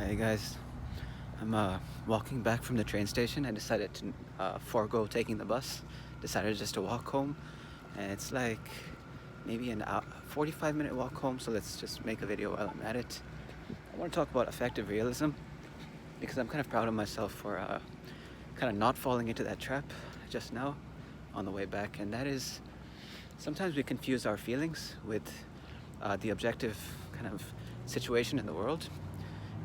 Hey guys, I'm walking back from the train station. I decided to forego taking the bus. Decided just to walk home, and it's like maybe an 45-minute walk home. So let's just make a video while I'm at it. I want to talk about affective realism because I'm kind of proud of myself for kind of not falling into that trap just now on the way back. And that is sometimes we confuse our feelings with the objective kind of situation in the world.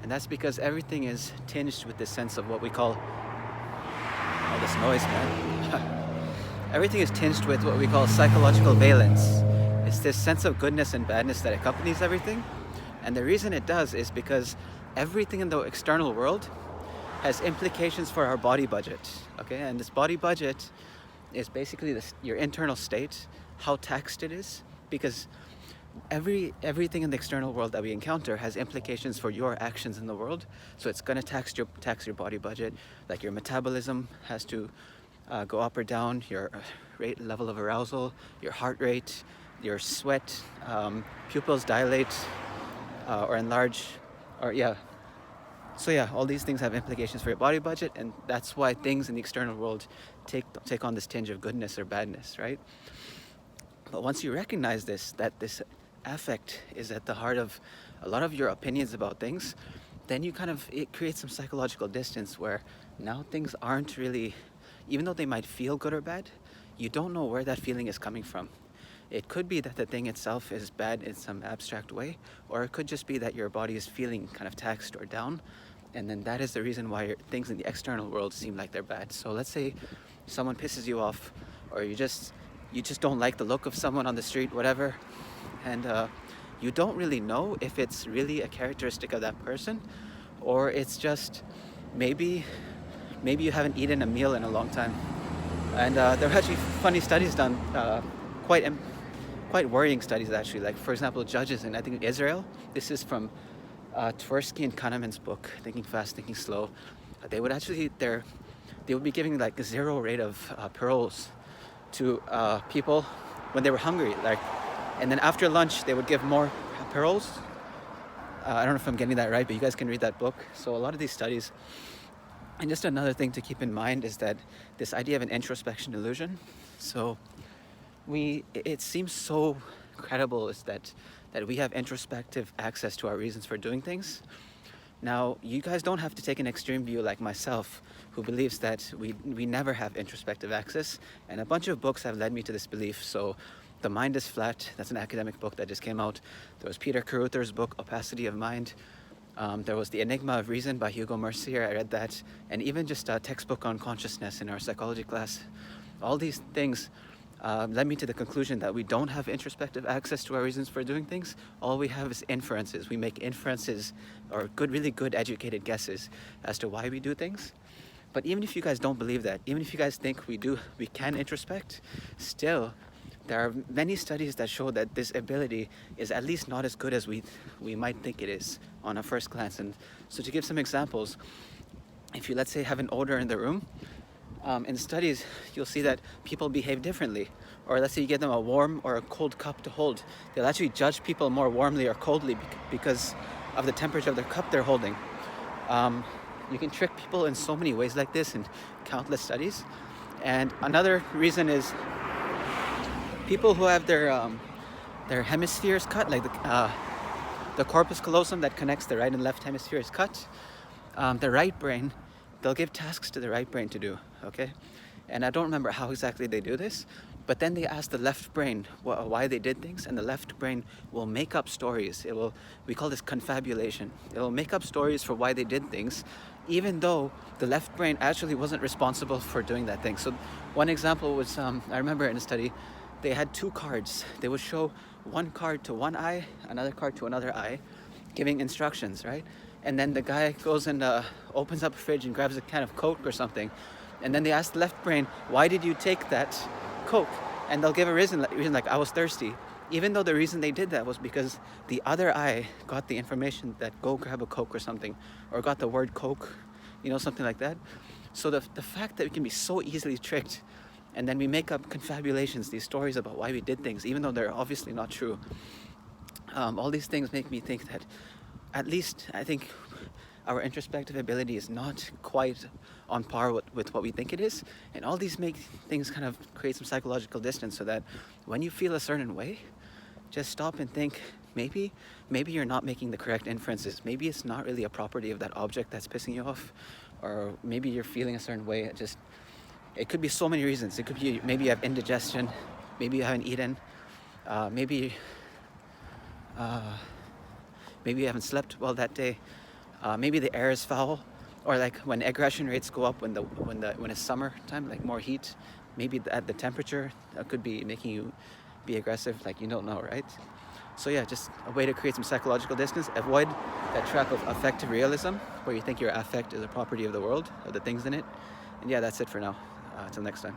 And that's because everything is tinged with this sense of what we call, all this noise, man. Everything is tinged with what we call psychological valence. It's this sense of goodness and badness that accompanies everything. And the reason it does is because everything in the external world has implications for our body budget. Okay, and this body budget is basically your internal state, how taxed it is, because everything in the external world that we encounter has implications for your actions in the world. So it's going to tax your body budget. Like your metabolism has to go up or down, your level of arousal, your heart rate, your sweat, pupils dilate or enlarge, or all these things have implications for your body budget, and that's why things in the external world take on this tinge of goodness or badness, right? But once you recognize that this affect is at the heart of a lot of your opinions about things, then it creates some psychological distance where now things aren't really, even though they might feel good or bad, you don't know where that feeling is coming from. It could be that the thing itself is bad in some abstract way, or it could just be that your body is feeling kind of taxed or down, and then that is the reason why things in the external world seem like they're bad. So let's say someone pisses you off, or you just don't like the look of someone on the street, whatever, and you don't really know if it's really a characteristic of that person, or it's just maybe you haven't eaten a meal in a long time. And there are actually funny studies done, quite worrying studies actually. Like for example, judges in I think Israel. This is from Tversky and Kahneman's book, Thinking Fast, Thinking Slow. They would be giving like a zero rate of paroles to people when they were hungry, and then after lunch they would give more paroles. I don't know if I'm getting that right, but you guys can read that book. So a lot of these studies, and just another thing to keep in mind is that this idea of an introspection illusion. So it seems so credible is that we have introspective access to our reasons for doing things. Now, you guys don't have to take an extreme view like myself, who believes that we never have introspective access, and a bunch of books have led me to this belief. So The Mind is Flat, that's an academic book that just came out. There was Peter Carruthers' book, Opacity of Mind. There was The Enigma of Reason by Hugo Mercier, I read that, and even just a textbook on consciousness in our psychology class. All these things led me to the conclusion that we don't have introspective access to our reasons for doing things. All we have is inferences. We make inferences or really good educated guesses as to why we do things. But even if you guys don't believe that, even if you guys think we can introspect, still there are many studies that show that this ability is at least not as good as we might think it is on a first glance. And so to give some examples, if you, let's say, have an odor in the room, in studies, you'll see that people behave differently. Or let's say you give them a warm or a cold cup to hold. They'll actually judge people more warmly or coldly because of the temperature of the cup they're holding. You can trick people in so many ways like this in countless studies. And another reason is people who have their hemispheres cut, like the corpus callosum that connects the right and left hemisphere is cut. The right brain, they'll give tasks to the right brain to do, okay? And I don't remember how exactly they do this, but then they ask the left brain why they did things, and the left brain will make up stories. We call this confabulation. It will make up stories for why they did things, even though the left brain actually wasn't responsible for doing that thing. So one example was, I remember in a study, they had two cards. They would show one card to one eye, another card to another eye, giving instructions, right? And then the guy goes and opens up a fridge and grabs a can of Coke or something. And then they ask the left brain, why did you take that Coke? And they'll give a reason like, I was thirsty. Even though the reason they did that was because the other eye got the information that go grab a Coke or something, or got the word Coke, something like that. So the fact that we can be so easily tricked, and then we make up confabulations, these stories about why we did things, even though they're obviously not true. All these things make me think that, at least I think our introspective ability is not quite on par with what we think it is. And all these make things kind of create some psychological distance, so that when you feel a certain way, just stop and think, maybe you're not making the correct inferences. Maybe it's not really a property of that object that's pissing you off, or maybe you're feeling a certain way. It could be so many reasons. It could be maybe you have indigestion, maybe you haven't eaten, maybe you haven't slept well that day, maybe the air is foul, or like when aggression rates go up when it's summertime, like more heat, maybe at the temperature could be making you be aggressive, like you don't know, right? So yeah, just a way to create some psychological distance. Avoid that trap of affective realism, where you think your affect is a property of the world, of the things in it. And yeah, that's it for now. Until next time.